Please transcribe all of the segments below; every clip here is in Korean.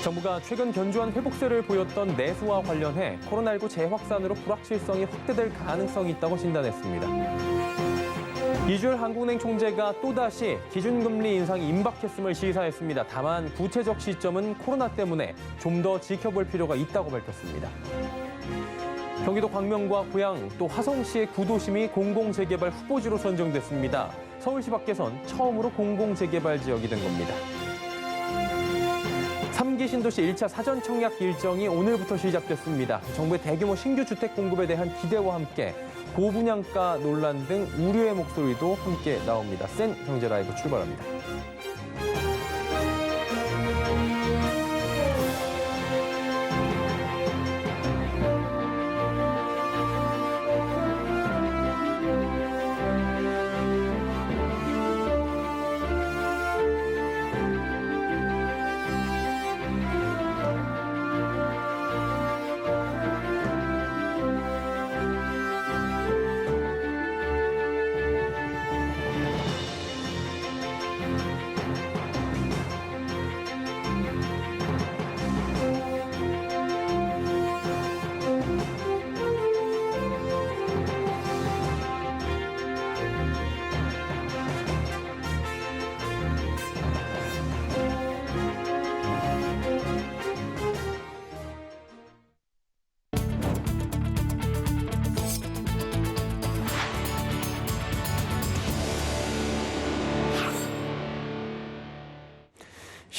정부가 최근 견조한 회복세를 보였던 내수와 관련해 코로나19 재확산으로 불확실성이 확대될 가능성이 있다고 진단했습니다. 이주열 한국은행 총재가 또다시 기준금리 인상이 임박했음을 시사했습니다. 다만 구체적 시점은 코로나 때문에 좀 더 지켜볼 필요가 있다고 밝혔습니다. 경기도 광명과 고양 또 화성시의 구도심이 공공재개발 후보지로 선정됐습니다. 서울시 밖에선 처음으로 공공재개발 지역이 된 겁니다. 3기 신도시 1차 사전 청약 일정이 오늘부터 시작됐습니다. 정부의 대규모 신규 주택 공급에 대한 기대와 함께 고분양가 논란 등 우려의 목소리도 함께 나옵니다. 센 경제 라이브 출발합니다.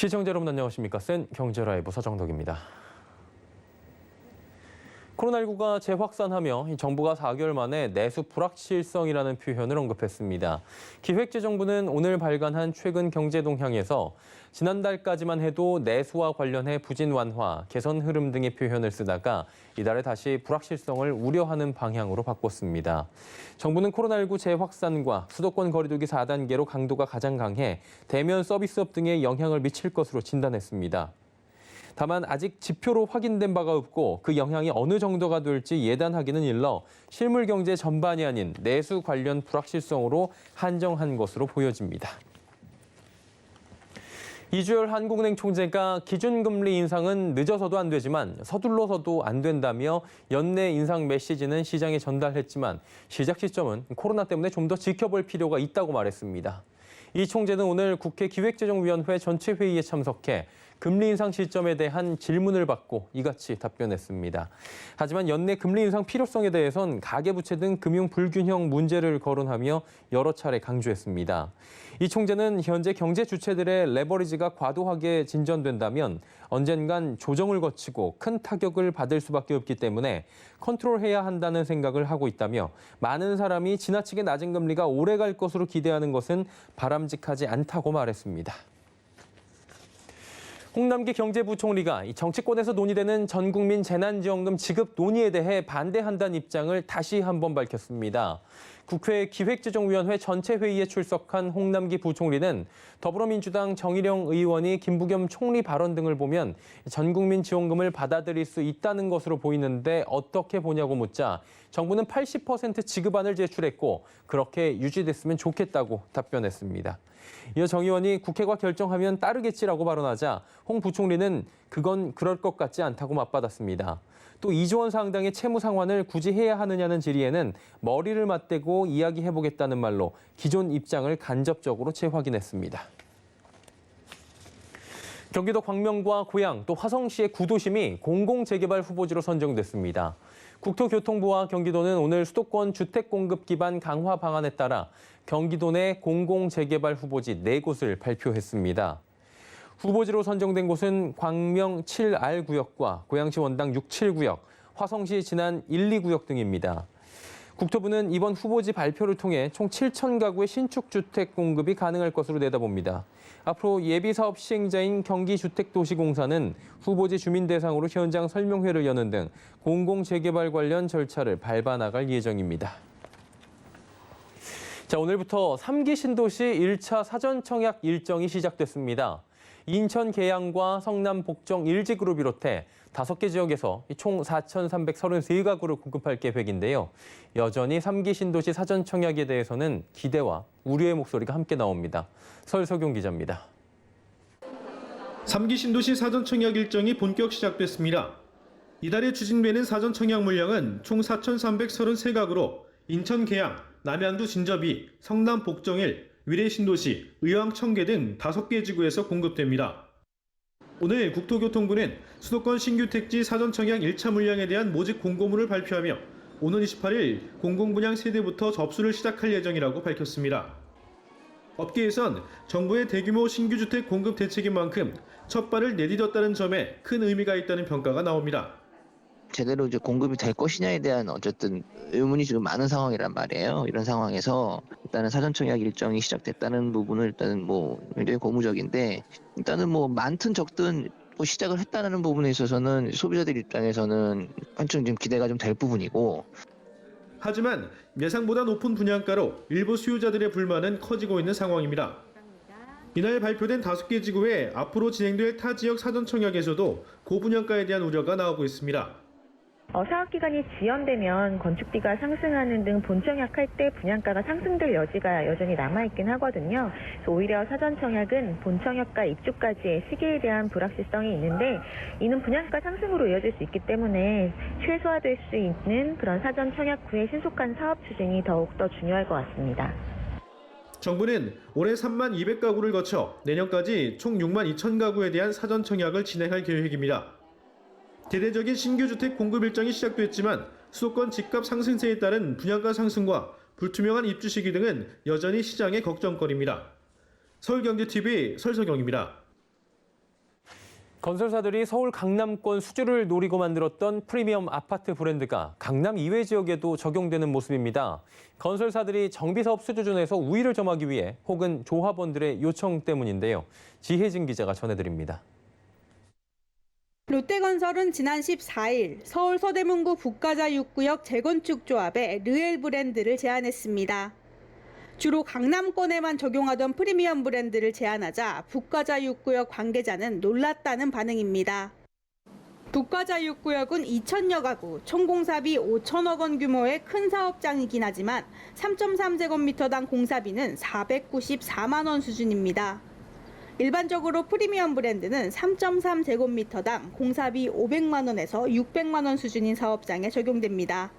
시청자 여러분 안녕하십니까? 센 경제 라이브 서정덕입니다. 코로나19가 재확산하며 정부가 4개월 만에 내수 불확실성이라는 표현을 언급했습니다. 기획재정부는 오늘 발간한 최근 경제 동향에서 지난달까지만 해도 내수와 관련해 부진 완화, 개선 흐름 등의 표현을 쓰다가 이달에 다시 불확실성을 우려하는 방향으로 바꿨습니다. 정부는 코로나19 재확산과 수도권 거리두기 4단계로 강도가 가장 강해 대면 서비스업 등에 영향을 미칠 것으로 진단했습니다. 다만 아직 지표로 확인된 바가 없고 그 영향이 어느 정도가 될지 예단하기는 일러 실물 경제 전반이 아닌 내수 관련 불확실성으로 한정한 것으로 보여집니다. 이주열 한국은행 총재가 기준금리 인상은 늦어서도 안 되지만 서둘러서도 안 된다며 연내 인상 메시지는 시장에 전달했지만 시작 시점은 코로나 때문에 좀 더 지켜볼 필요가 있다고 말했습니다. 이 총재는 오늘 국회 기획재정위원회 전체 회의에 참석해 금리 인상 시점에 대한 질문을 받고 이같이 답변했습니다. 하지만 연내 금리 인상 필요성에 대해선 가계부채 등 금융 불균형 문제를 거론하며 여러 차례 강조했습니다. 이 총재는 현재 경제 주체들의 레버리지가 과도하게 진전된다면 언젠간 조정을 거치고 큰 타격을 받을 수밖에 없기 때문에 컨트롤해야 한다는 생각을 하고 있다며 많은 사람이 지나치게 낮은 금리가 오래 갈 것으로 기대하는 것은 바람직하지 않다고 말했습니다. 홍남기 경제부총리가 정치권에서 논의되는 전국민 재난지원금 지급 논의에 대해 반대한다는 입장을 다시 한번 밝혔습니다. 국회 기획재정위원회 전체 회의에 출석한 홍남기 부총리는 더불어민주당 정일영 의원이 김부겸 총리 발언 등을 보면 전국민 지원금을 받아들일 수 있다는 것으로 보이는데 어떻게 보냐고 묻자 정부는 80% 지급안을 제출했고 그렇게 유지됐으면 좋겠다고 답변했습니다. 이어 정 의원이 국회가 결정하면 따르겠지라고 발언하자 홍 부총리는 그건 그럴 것 같지 않다고 맞받았습니다. 또 2조 원 상당의 채무 상환을 굳이 해야 하느냐는 질의에는 머리를 맞대고 이야기해보겠다는 말로 기존 입장을 간접적으로 재확인했습니다. 경기도 광명과 고양 또 화성시의 구도심이 공공재개발 후보지로 선정됐습니다. 국토교통부와 경기도는 오늘 수도권 주택 공급 기반 강화 방안에 따라 경기도 내 공공재개발 후보지 4곳을 발표했습니다. 후보지로 선정된 곳은 광명 7R 구역과 고양시 원당 6, 7구역, 화성시 진안 1, 2구역 등입니다. 국토부는 이번 후보지 발표를 통해 총 7천 가구의 신축 주택 공급이 가능할 것으로 내다봅니다. 앞으로 예비사업 시행자인 경기주택도시공사는 후보지 주민 대상으로 현장 설명회를 여는 등 공공재개발 관련 절차를 밟아 나갈 예정입니다. 자, 오늘부터 3기 신도시 1차 사전 청약 일정이 시작됐습니다. 인천 계양과 성남 복정 일지구를 비롯해 5개 지역에서 총 4,333가구를 공급할 계획인데요. 여전히 3기 신도시 사전 청약에 대해서는 기대와 우려의 목소리가 함께 나옵니다. 설석용 기자입니다. 3기 신도시 사전청약 일정이 본격 시작됐습니다. 이달에 추진되는 사전청약 물량은 총 4,333가구로 인천 계양, 남양주 진접이, 성남 복정일, 위례 신도시, 의왕 청계 등 5개 지구에서 공급됩니다. 오늘 국토교통부는 수도권 신규 택지 사전청약 1차 물량에 대한 모집 공고문을 발표하며 오는 28일 공공분양 세대부터 접수를 시작할 예정이라고 밝혔습니다. 업계에선 정부의 대규모 신규주택 공급 대책인 만큼 첫 발을 내디뎠다는 점에 큰 의미가 있다는 평가가 나옵니다. 제대로 이제 공급이 될 것이냐에 대한 어쨌든 의문이 지금 많은 상황이란 말이에요. 이런 상황에서 일단은 사전청약 일정이 시작됐다는 부분은 일단은 굉장히 고무적인데, 일단은 많든 적든 시작을 했다는 부분에 있어서는 소비자들 입장에서는 한층 지금 기대가 좀 될 부분이고. 하지만 예상보다 높은 분양가로 일부 수요자들의 불만은 커지고 있는 상황입니다. 이날 발표된 5개 지구에 앞으로 진행될 타 지역 사전청약에서도 고분양가에 대한 우려가 나오고 있습니다. 사업기간이 지연되면 건축비가 상승하는 등 본청약할 때 분양가가 상승될 여지가 여전히 남아있긴 하거든요. 그래서 오히려 사전청약은 본청약과 입주까지의 시기에 대한 불확실성이 있는데, 이는 분양가 상승으로 이어질 수 있기 때문에 최소화될 수 있는 그런 사전청약 후의 신속한 사업 추진이 더욱더 중요할 것 같습니다. 정부는 올해 3만 200가구를 거쳐 내년까지 총 6만 2천 가구에 대한 사전청약을 진행할 계획입니다. 대대적인 신규 주택 공급 일정이 시작됐지만 수도권 집값 상승세에 따른 분양가 상승과 불투명한 입주 시기 등은 여전히 시장의 걱정거리입니다. 서울경제TV 설석영입니다. 건설사들이 서울 강남권 수주를 노리고 만들었던 프리미엄 아파트 브랜드가 강남 이외 지역에도 적용되는 모습입니다. 건설사들이 정비사업 수주준에서 우위를 점하기 위해 혹은 조합원들의 요청 때문인데요. 지혜진 기자가 전해드립니다. 롯데건설은 지난 14일 서울 서대문구 북가자 6구역 재건축 조합에 르엘 브랜드를 제안했습니다. 주로 강남권에만 적용하던 프리미엄 브랜드를 제안하자 북가자 6구역 관계자는 놀랐다는 반응입니다. 북가자 6구역은 2,000여 가구, 총 공사비 5천억 원 규모의 큰 사업장이긴 하지만 3.3제곱미터당 공사비는 494만 원 수준입니다. 일반적으로 프리미엄 브랜드는 3.3제곱미터당 공사비 500만 원에서 600만 원 수준인 사업장에 적용됩니다.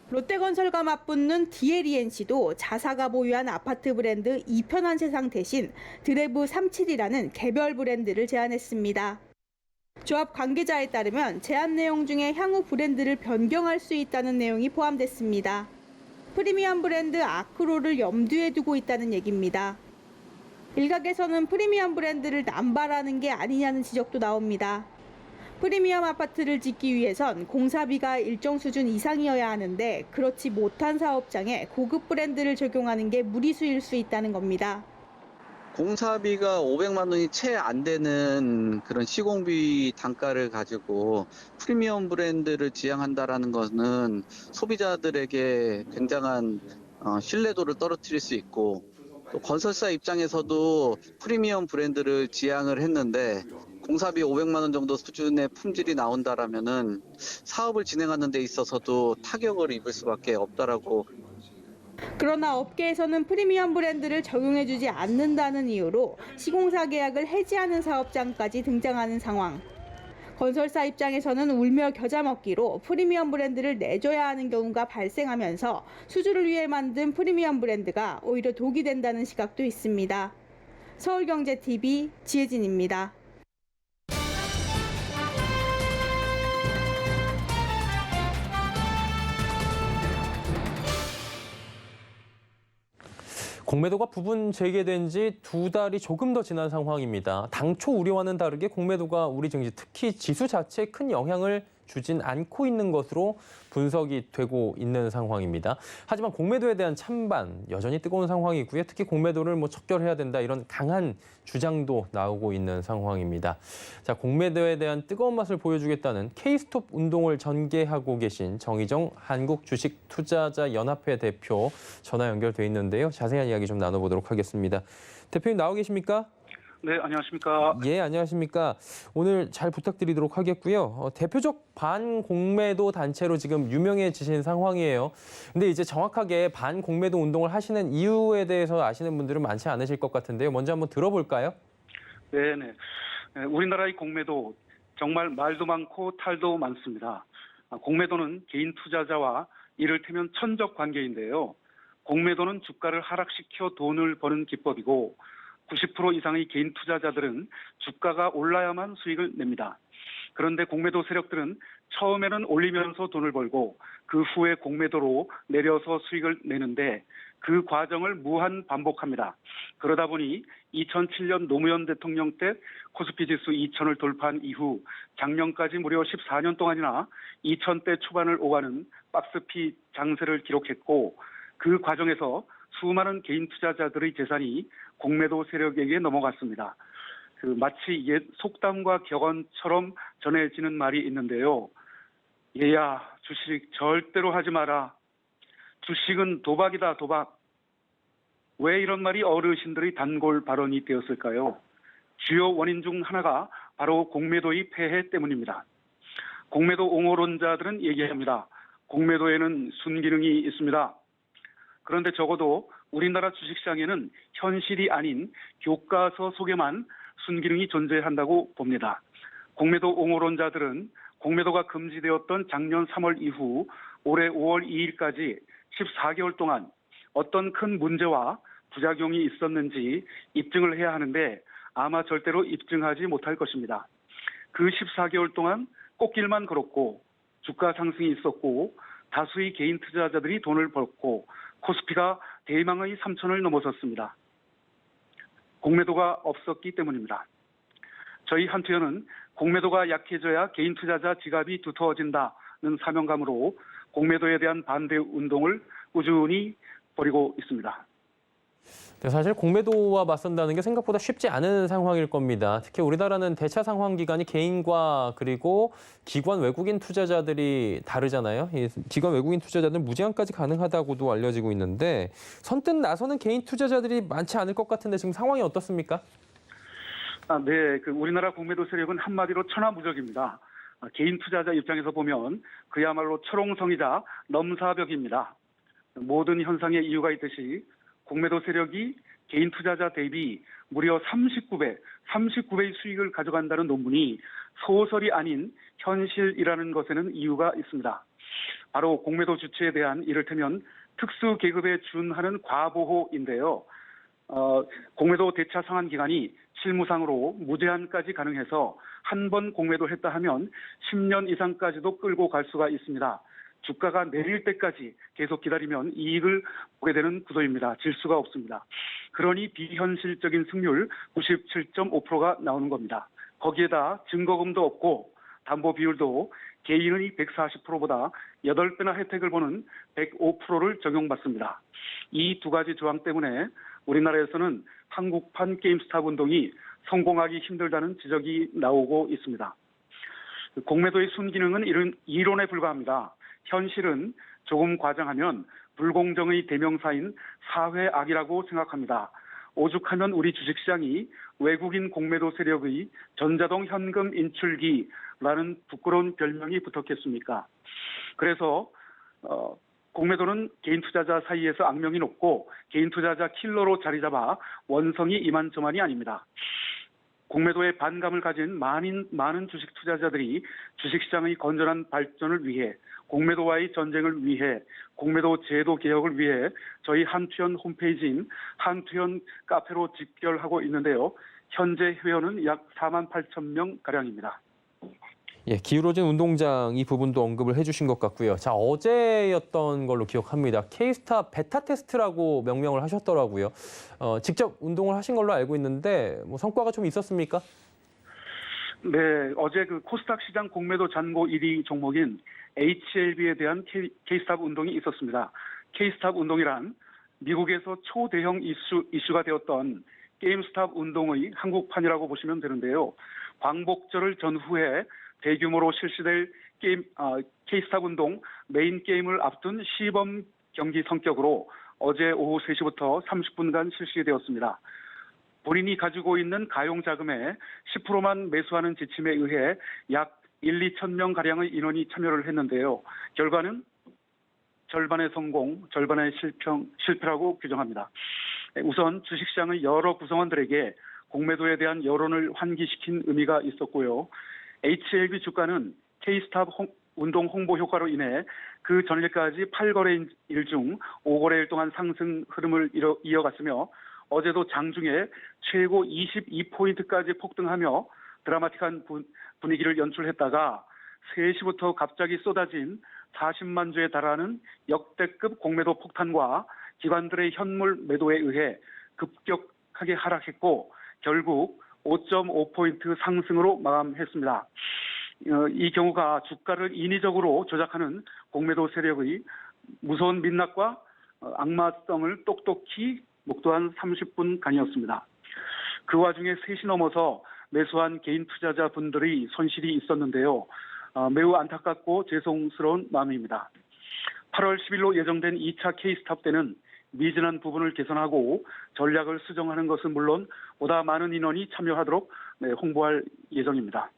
롯데건설과 맞붙는 DLENC도 자사가 보유한 아파트 브랜드 이편한 세상 대신 드레브 37이라는 개별 브랜드를 제안했습니다. 조합 관계자에 따르면 제안 내용 중에 향후 브랜드를 변경할 수 있다는 내용이 포함됐습니다. 프리미엄 브랜드 아크로를 염두에 두고 있다는 얘기입니다. 일각에서는 프리미엄 브랜드를 남발하는 게 아니냐는 지적도 나옵니다. 프리미엄 아파트를 짓기 위해선 공사비가 일정 수준 이상이어야 하는데 그렇지 못한 사업장에 고급 브랜드를 적용하는 게 무리수일 수 있다는 겁니다. 공사비가 500만 원이 채 안 되는 그런 시공비 단가를 가지고 프리미엄 브랜드를 지향한다라는 것은 소비자들에게 굉장한 신뢰도를 떨어뜨릴 수 있고, 또 건설사 입장에서도 프리미엄 브랜드를 지향을 했는데 공사비 500만 원 정도 수준의 품질이 나온다라면은 사업을 진행하는 데 있어서도 타격을 입을 수밖에 없다라고. 그러나 업계에서는 프리미엄 브랜드를 적용해주지 않는다는 이유로 시공사 계약을 해지하는 사업장까지 등장하는 상황. 건설사 입장에서는 울며 겨자 먹기로 프리미엄 브랜드를 내줘야 하는 경우가 발생하면서 수주를 위해 만든 프리미엄 브랜드가 오히려 독이 된다는 시각도 있습니다. 서울경제TV 지혜진입니다. 공매도가 부분 재개된 지 2달이 조금 더 지난 상황입니다. 당초 우려와는 다르게 공매도가 우리 증시, 특히 지수 자체에 큰 영향을 주진 않고 있는 것으로 분석이 되고 있는 상황입니다. 하지만 공매도에 대한 찬반 여전히 뜨거운 상황이고요. 특히 공매도를 척결해야 된다, 이런 강한 주장도 나오고 있는 상황입니다. 자, 공매도에 대한 뜨거운 맛을 보여주겠다는 K스톱 운동을 전개하고 계신 정희정 한국주식투자자연합회 대표 전화 연결돼 있는데요. 자세한 이야기 좀 나눠보도록 하겠습니다. 대표님 나와 계십니까? 네, 안녕하십니까. 예, 안녕하십니까. 오늘 잘 부탁드리도록 하겠고요. 대표적 반공매도 단체로 지금 유명해지신 상황이에요. 근데 이제 정확하게 반공매도 운동을 하시는 이유에 대해서 아시는 분들은 많지 않으실 것 같은데요. 먼저 한번 들어볼까요? 네네. 우리나라의 공매도 정말 말도 많고 탈도 많습니다. 공매도는 개인 투자자와 이를테면 천적 관계인데요. 공매도는 주가를 하락시켜 돈을 버는 기법이고 90% 이상의 개인 투자자들은 주가가 올라야만 수익을 냅니다. 그런데 공매도 세력들은 처음에는 올리면서 돈을 벌고 그 후에 공매도로 내려서 수익을 내는데 그 과정을 무한 반복합니다. 그러다 보니 2007년 노무현 대통령 때 코스피 지수 2000을 돌파한 이후 작년까지 무려 14년 동안이나 2000대 초반을 오가는 박스피 장세를 기록했고 그 과정에서 수많은 개인 투자자들의 재산이 공매도 세력에게 넘어갔습니다. 마치 옛 속담과 격언처럼 전해지는 말이 있는데요. 얘야, 주식 절대로 하지 마라. 주식은 도박이다, 도박. 왜 이런 말이 어르신들의 단골 발언이 되었을까요? 주요 원인 중 하나가 바로 공매도의 폐해 때문입니다. 공매도 옹호론자들은 얘기합니다. 공매도에는 순기능이 있습니다. 그런데 적어도 우리나라 주식시장에는 현실이 아닌 교과서 속에만 순기능이 존재한다고 봅니다. 공매도 옹호론자들은 공매도가 금지되었던 작년 3월 이후 올해 5월 2일까지 14개월 동안 어떤 큰 문제와 부작용이 있었는지 입증을 해야 하는데 아마 절대로 입증하지 못할 것입니다. 그 14개월 동안 꽃길만 걸었고 주가 상승이 있었고 다수의 개인 투자자들이 돈을 벌었고 코스피가 대망의 3,000을 넘어섰습니다. 공매도가 없었기 때문입니다. 저희 한투연은 공매도가 약해져야 개인 투자자 지갑이 두터워진다는 사명감으로 공매도에 대한 반대 운동을 꾸준히 벌이고 있습니다. 네, 사실 공매도와 맞선다는 게 생각보다 쉽지 않은 상황일 겁니다. 특히 우리나라는 대차 상환 기간이 개인과 그리고 기관 외국인 투자자들이 다르잖아요. 이 기관 외국인 투자자들은 무제한까지 가능하다고도 알려지고 있는데 선뜻 나서는 개인 투자자들이 많지 않을 것 같은데 지금 상황이 어떻습니까? 네, 우리나라 공매도 세력은 한마디로 천하무적입니다. 개인 투자자 입장에서 보면 그야말로 철옹성이자 넘사벽입니다. 모든 현상에 이유가 있듯이 공매도 세력이 개인 투자자 대비 무려 39배의 수익을 가져간다는 논문이 소설이 아닌 현실이라는 것에는 이유가 있습니다. 바로 공매도 주체에 대한 이를테면 특수 계급에 준하는 과보호인데요. 공매도 대차 상환 기간이 실무상으로 무제한까지 가능해서 한 번 공매도 했다 하면 10년 이상까지도 끌고 갈 수가 있습니다. 주가가 내릴 때까지 계속 기다리면 이익을 보게 되는 구조입니다. 질 수가 없습니다. 그러니 비현실적인 승률 97.5%가 나오는 겁니다. 거기에다 증거금도 없고 담보 비율도 개인의 140%보다 8배나 혜택을 보는 105%를 적용받습니다. 이 두 가지 조항 때문에 우리나라에서는 한국판 게임스탑 운동이 성공하기 힘들다는 지적이 나오고 있습니다. 공매도의 순기능은 이론에 불과합니다. 현실은 조금 과장하면 불공정의 대명사인 사회악이라고 생각합니다. 오죽하면 우리 주식시장이 외국인 공매도 세력의 전자동 현금 인출기라는 부끄러운 별명이 붙었겠습니까? 그래서 공매도는 개인 투자자 사이에서 악명이 높고 개인 투자자 킬러로 자리 잡아 원성이 이만저만이 아닙니다. 공매도에 반감을 가진 많은 주식 투자자들이 주식시장의 건전한 발전을 위해 공매도와의 전쟁을 위해 공매도 제도 개혁을 위해 저희 한투연 홈페이지인 한투연 카페로 집결하고 있는데요. 현재 회원은 약 48,000명 가량입니다. 예, 기울어진 운동장 이 부분도 언급을 해주신 것 같고요. 자, 어제였던 걸로 기억합니다. K스탑 베타 테스트라고 명명을 하셨더라고요. 직접 운동을 하신 걸로 알고 있는데 성과가 좀 있었습니까? 네, 어제 코스닥 시장 공매도 잔고 1위 종목인 HLB에 대한 K스탑 운동이 있었습니다. K스탑 운동이란 미국에서 초대형 이슈가 되었던 게임스탑 운동의 한국판이라고 보시면 되는데요. 광복절을 전후에 대규모로 실시될 K스탑 운동 메인 게임을 앞둔 시범 경기 성격으로 어제 오후 3시부터 30분간 실시되었습니다. 본인이 가지고 있는 가용 자금의 10%만 매수하는 지침에 의해 약 2천 명가량의 인원이 참여를 했는데요. 결과는 절반의 성공, 절반의 실패라고 규정합니다. 우선 주식시장의 여러 구성원들에게 공매도에 대한 여론을 환기시킨 의미가 있었고요. HLB 주가는 K스탑 운동 홍보 효과로 인해 그 전일까지 8거래일 중 5거래일 동안 상승 흐름을 이어갔으며 어제도 장중에 최고 22포인트까지 폭등하며 드라마틱한 분위기를 연출했다가 3시부터 갑자기 쏟아진 40만 주에 달하는 역대급 공매도 폭탄과 기관들의 현물 매도에 의해 급격하게 하락했고 결국 5.5포인트 상승으로 마감했습니다. 이 경우가 주가를 인위적으로 조작하는 공매도 세력의 무서운 민낯과 악마성을 똑똑히 목도한 30분간이었습니다. 그 와중에 3시 넘어서 매수한 개인 투자자분들의 손실이 있었는데요. 매우 안타깝고 죄송스러운 마음입니다. 8월 10일로 예정된 2차 K스탑 때는 미진한 부분을 개선하고 전략을 수정하는 것은 물론 보다 많은 인원이 참여하도록 홍보할 예정입니다.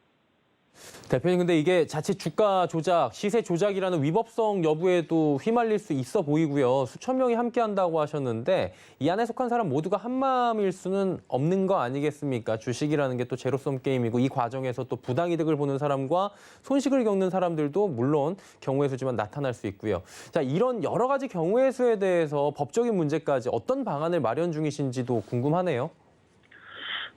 대표님, 근데 이게 자칫 주가 조작, 시세 조작이라는 위법성 여부에도 휘말릴 수 있어 보이고요. 수천 명이 함께한다고 하셨는데 이 안에 속한 사람 모두가 한마음일 수는 없는 거 아니겠습니까? 주식이라는 게 또 제로섬 게임이고 이 과정에서 또 부당이득을 보는 사람과 손실을 겪는 사람들도 물론 경우의 수지만 나타날 수 있고요. 자, 이런 여러 가지 경우의 수에 대해서 법적인 문제까지 어떤 방안을 마련 중이신지도 궁금하네요.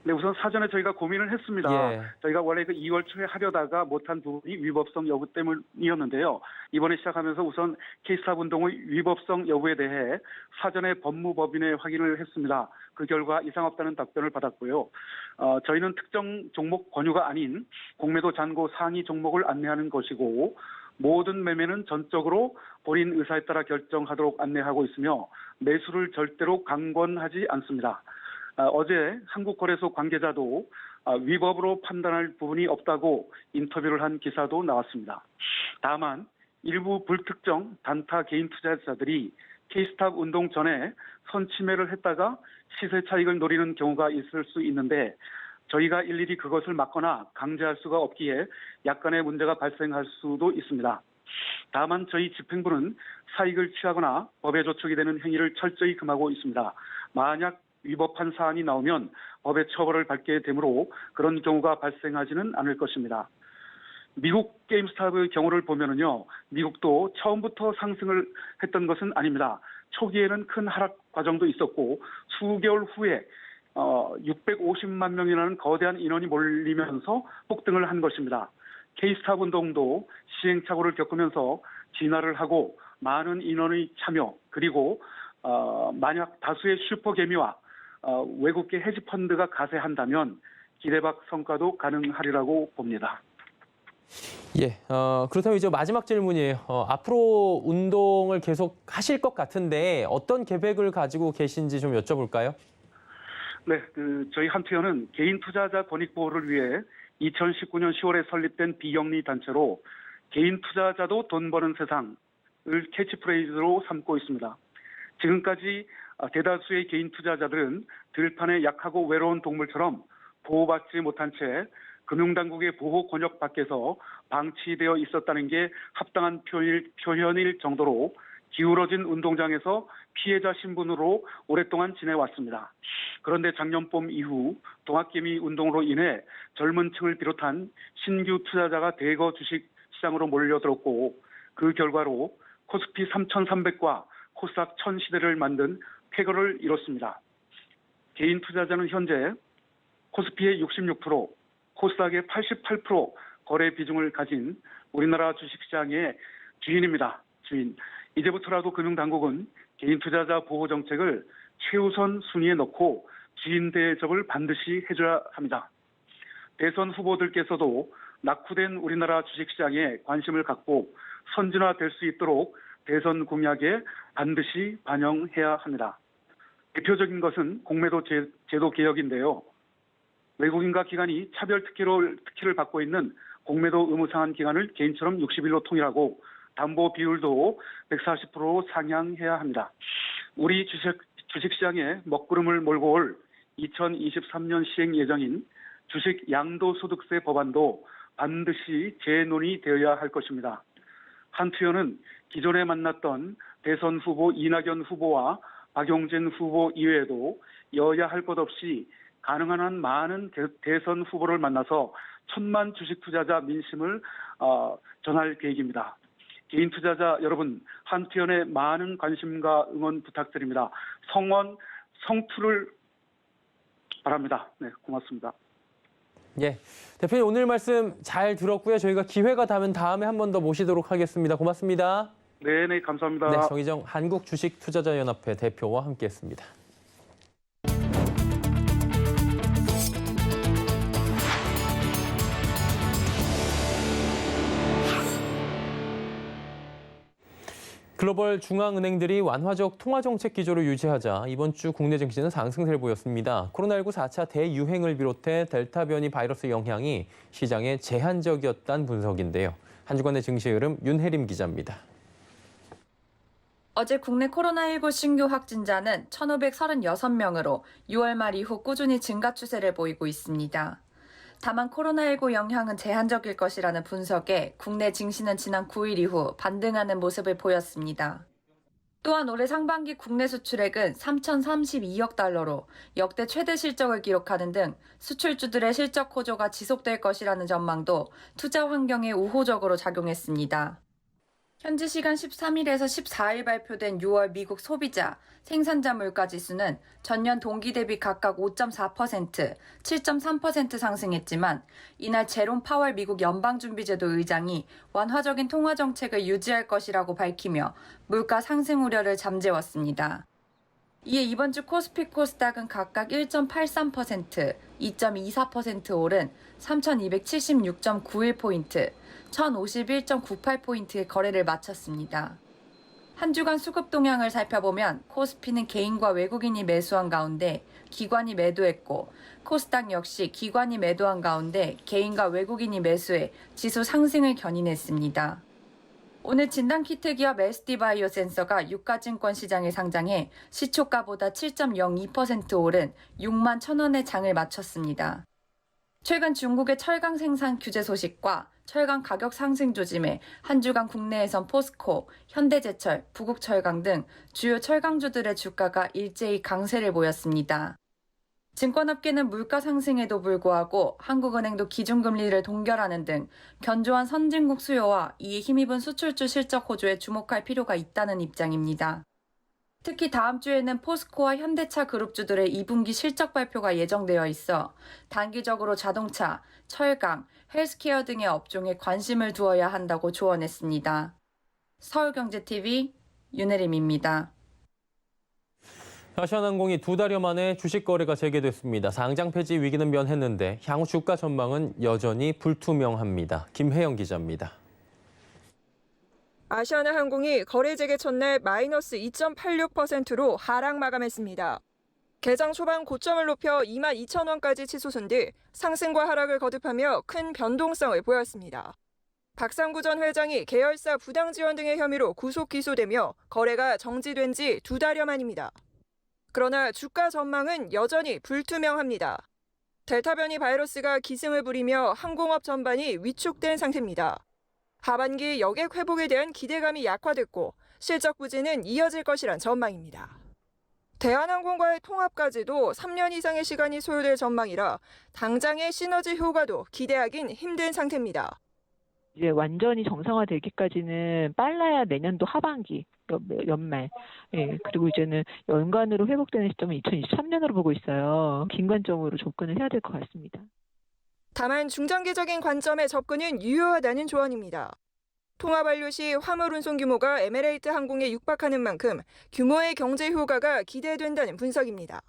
네, 우선 사전에 저희가 고민을 했습니다. 예. 저희가 원래 그 2월 초에 하려다가 못한 부분이 위법성 여부 때문이었는데요. 이번에 시작하면서 우선 K스탑 운동의 위법성 여부에 대해 사전에 법무법인에 확인을 했습니다. 그 결과 이상 없다는 답변을 받았고요. 저희는 특정 종목 권유가 아닌 공매도 잔고 상위 종목을 안내하는 것이고 모든 매매는 전적으로 본인 의사에 따라 결정하도록 안내하고 있으며 매수를 절대로 강권하지 않습니다. 어제 한국거래소 관계자도 위법으로 판단할 부분이 없다고 인터뷰를 한 기사도 나왔습니다. 다만 일부 불특정 단타 개인 투자자들이 K스탑 운동 전에 선침해를 했다가 시세 차익을 노리는 경우가 있을 수 있는데 저희가 일일이 그것을 막거나 강제할 수가 없기에 약간의 문제가 발생할 수도 있습니다. 다만 저희 집행부는 사익을 취하거나 법에 저촉이 되는 행위를 철저히 금하고 있습니다. 만약 위법한 사안이 나오면 법의 처벌을 받게 되므로 그런 경우가 발생하지는 않을 것입니다. 미국 게임스탑의 경우를 보면은요, 미국도 처음부터 상승을 했던 것은 아닙니다. 초기에는 큰 하락 과정도 있었고 수개월 후에 650만 명이라는 거대한 인원이 몰리면서 폭등을 한 것입니다. K스탑 운동도 시행착오를 겪으면서 진화를 하고 많은 인원의 참여 그리고 만약 다수의 슈퍼개미와 외국계 헤지펀드가 가세한다면 기대박 성과도 가능하리라고 봅니다. 예, 그렇다면 이제 마지막 질문이에요. 앞으로 운동을 계속 하실 것 같은데 어떤 계획을 가지고 계신지 좀 여쭤볼까요? 네, 저희 한투어는 개인 투자자 권익 보호를 위해 2019년 10월에 설립된 비영리 단체로 개인 투자자도 돈 버는 세상을 캐치프레이즈로 삼고 있습니다. 지금까지 대다수의 개인 투자자들은 들판에 약하고 외로운 동물처럼 보호받지 못한 채 금융당국의 보호 권역 밖에서 방치되어 있었다는 게 합당한 표현일 정도로 기울어진 운동장에서 피해자 신분으로 오랫동안 지내왔습니다. 그런데 작년 봄 이후 동학개미 운동으로 인해 젊은 층을 비롯한 신규 투자자가 대거 주식시장으로 몰려들었고 그 결과로 코스피 3,300과 코스닥 1,000시대를 만든 쾌거를 이뤘습니다. 개인 투자자는 현재 코스피의 66%, 코스닥의 88% 거래 비중을 가진 우리나라 주식시장의 주인입니다. 주인. 이제부터라도 금융당국은 개인 투자자 보호 정책을 최우선 순위에 넣고 주인 대접을 반드시 해줘야 합니다. 대선 후보들께서도 낙후된 우리나라 주식시장에 관심을 갖고 선진화될 수 있도록 대선 공약에 반드시 반영해야 합니다. 대표적인 것은 공매도 제도 개혁인데요. 외국인과 기관이 차별 특혜를 받고 있는 공매도 의무 상한 기간을 개인처럼 60일로 통일하고 담보 비율도 140%로 상향해야 합니다. 우리 주식시장에 먹구름을 몰고 올 2023년 시행 예정인 주식 양도소득세 법안도 반드시 재논의되어야 할 것입니다. 한투어는 기존에 만났던 대선 후보 이낙연 후보와 박용진 후보 이외에도 여야 할 것 없이 가능한 한 많은 대선 후보를 만나서 1000만 주식 투자자 민심을 전할 계획입니다. 개인 투자자 여러분, 한편의 많은 관심과 응원 부탁드립니다. 성원, 성투를 바랍니다. 네, 고맙습니다. 예, 대표님 오늘 말씀 잘 들었고요. 저희가 기회가 되면 다음에 한 번 더 모시도록 하겠습니다. 고맙습니다. 네, 감사합니다. 네, 정희정 한국주식투자자연합회 대표와 함께했습니다. 글로벌 중앙은행들이 완화적 통화정책 기조를 유지하자 이번 주 국내 증시는 상승세를 보였습니다. 코로나19 4차 대유행을 비롯해 델타 변이 바이러스 영향이 시장에 제한적이었다는 분석인데요. 한 주간의 증시 흐름 윤혜림 기자입니다. 어제 국내 코로나19 신규 확진자는 1,536명으로 6월 말 이후 꾸준히 증가 추세를 보이고 있습니다. 다만 코로나19 영향은 제한적일 것이라는 분석에 국내 증시는 지난 9일 이후 반등하는 모습을 보였습니다. 또한 올해 상반기 국내 수출액은 3,032억 달러로 역대 최대 실적을 기록하는 등 수출주들의 실적 호조가 지속될 것이라는 전망도 투자 환경에 우호적으로 작용했습니다. 현지 시간 13일에서 14일 발표된 6월 미국 소비자, 생산자 물가 지수는 전년 동기 대비 각각 5.4%, 7.3% 상승했지만 이날 제롬 파월 미국 연방준비제도 의장이 완화적인 통화 정책을 유지할 것이라고 밝히며 물가 상승 우려를 잠재웠습니다. 이에 이번 주 코스피 코스닥은 각각 1.83%, 2.24% 오른 3,276.91포인트, 1,051.98포인트의 거래를 마쳤습니다. 한 주간 수급 동향을 살펴보면 코스피는 개인과 외국인이 매수한 가운데 기관이 매도했고 코스닥 역시 기관이 매도한 가운데 개인과 외국인이 매수해 지수 상승을 견인했습니다. 오늘 진단키트 기업 SD바이오 센서가 유가증권 시장에 상장해 시초가보다 7.02% 오른 6만 1,000원의 장을 마쳤습니다. 최근 중국의 철강 생산 규제 소식과 철강 가격 상승 조짐에 한 주간 국내에선 포스코, 현대제철, 부국철강 등 주요 철강주들의 주가가 일제히 강세를 보였습니다. 증권업계는 물가 상승에도 불구하고 한국은행도 기준금리를 동결하는 등 견조한 선진국 수요와 이에 힘입은 수출주 실적 호조에 주목할 필요가 있다는 입장입니다. 특히 다음 주에는 포스코와 현대차 그룹주들의 2분기 실적 발표가 예정되어 있어 단기적으로 자동차, 철강, 헬스케어 등의 업종에 관심을 두어야 한다고 조언했습니다. 서울경제TV 윤혜림입니다. 아시아나항공이 2달여 만에 주식 거래가 재개됐습니다. 상장 폐지 위기는 면했는데 향후 주가 전망은 여전히 불투명합니다. 김혜영 기자입니다. 아시아나항공이 거래 재개 첫날 마이너스 2.86%로 하락 마감했습니다. 개장 초반 고점을 높여 22,000원까지 치솟은 뒤 상승과 하락을 거듭하며 큰 변동성을 보였습니다. 박상구 전 회장이 계열사 부당 지원 등의 혐의로 구속 기소되며 거래가 정지된 지 2달여 만입니다. 그러나 주가 전망은 여전히 불투명합니다. 델타 변이 바이러스가 기승을 부리며 항공업 전반이 위축된 상태입니다. 하반기 여객 회복에 대한 기대감이 약화됐고 실적 부진은 이어질 것이란 전망입니다. 대한항공과의 통합까지도 3년 이상의 시간이 소요될 전망이라 당장의 시너지 효과도 기대하긴 힘든 상태입니다. 이제 완전히 정상화되기까지는 빨라야 내년도 하반기, 연말, 그리고 이제는 연간으로 회복되는 시점은 2023년으로 보고 있어요. 긴 관점으로 접근을 해야 될 것 같습니다. 다만 중장기적인 관점의 접근은 유효하다는 조언입니다. 통합 완료 시 화물 운송 규모가 에미레이트 항공에 육박하는 만큼 규모의 경제 효과가 기대된다는 분석입니다.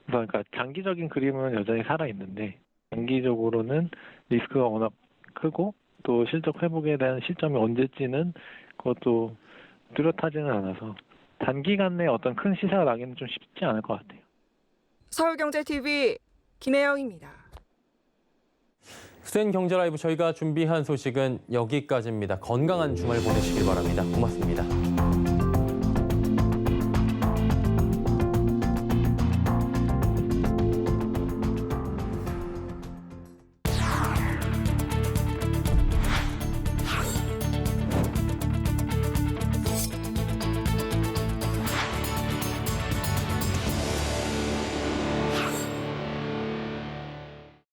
그러니까 장기적인 그림은 여전히 살아있는데 단기적으로는 리스크가 워낙 크고 또 실적 회복에 대한 시점이 언제지는 그것도 뚜렷하지는 않아서 단기간 내에 어떤 큰 시세가 나기는 좀 쉽지 않을 것 같아요. 서울경제TV 김혜영입니다. 수엔 경제 라이브 저희가 준비한 소식은 여기까지입니다. 건강한 주말 보내시길 바랍니다. 고맙습니다.